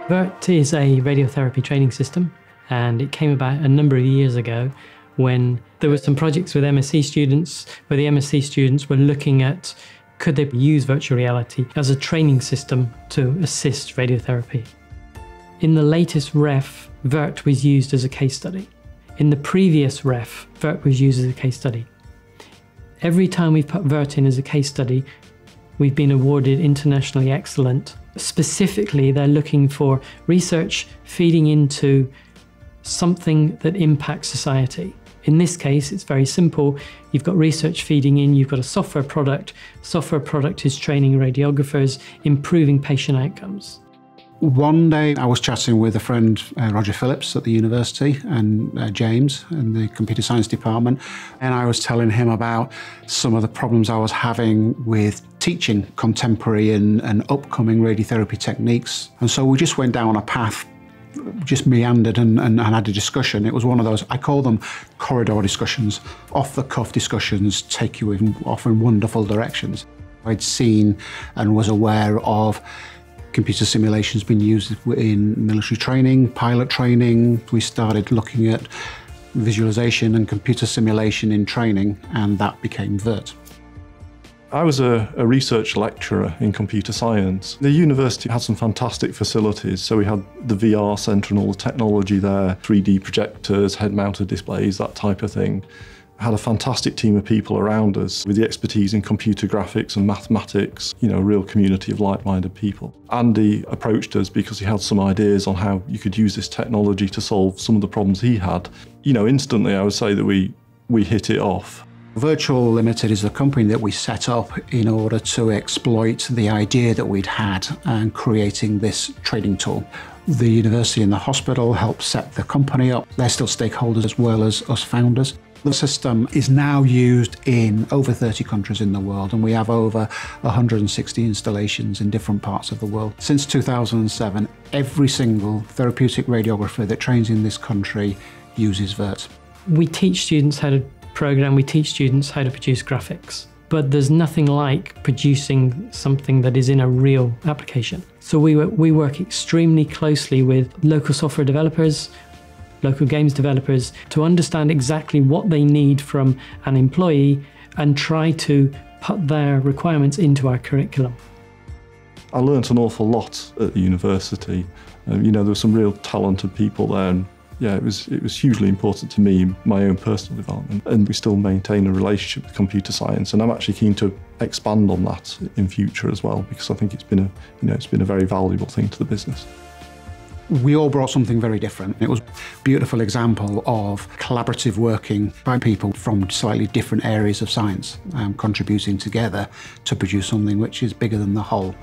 VERT is a radiotherapy training system, and it came about a number of years ago when there were some projects with MSc students where the MSc students were looking at could they use virtual reality as a training system to assist radiotherapy. In the latest ref, VERT was used as a case study. In the previous ref, VERT was used as a case study. Every time we've put VERT in as a case study, we've been awarded internationally excellent. Specifically, they're looking for research feeding into something that impacts society. In this case, it's very simple. You've got research feeding in, you've got a software product. Software product is training radiographers, improving patient outcomes. One day I was chatting with a friend, Roger Phillips at the university, and James in the computer science department, and I was telling him about some of the problems I was having with teaching contemporary and upcoming radiotherapy techniques. And so we just went down a path, just meandered and had a discussion. It was one of those, I call them corridor discussions, off-the-cuff discussions, take you in often wonderful directions. I'd seen and was aware of computer simulations being used in military training, pilot training. We started looking at visualization and computer simulation in training, and that became VERT. I was a research lecturer in computer science. The university had some fantastic facilities, so we had the VR centre and all the technology there, 3D projectors, head-mounted displays, that type of thing. Had a fantastic team of people around us with the expertise in computer graphics and mathematics, a real community of like-minded people. Andy approached us because he had some ideas on how you could use this technology to solve some of the problems he had. Instantly I would say that we hit it off. Virtual Limited is the company that we set up in order to exploit the idea that we'd had and creating this training tool. The university and the hospital helped set the company up. They're still stakeholders as well as us founders. The system is now used in over 30 countries in the world, and we have over 160 installations in different parts of the world. Since 2007, every single therapeutic radiographer that trains in this country uses VERT. We teach students how to program, we teach students how to produce graphics, but there's nothing like producing something that is in a real application. So we work extremely closely with local software developers, local games developers, to understand exactly what they need from an employee and try to put their requirements into our curriculum. I learnt an awful lot at the university. There were some real talented people there, and it was hugely important to me in my own personal development. And we still maintain a relationship with computer science, and I'm actually keen to expand on that in future as well, because I think it's been a very valuable thing to the business. We all brought something very different. It was a beautiful example of collaborative working by people from slightly different areas of science, contributing together to produce something which is bigger than the whole.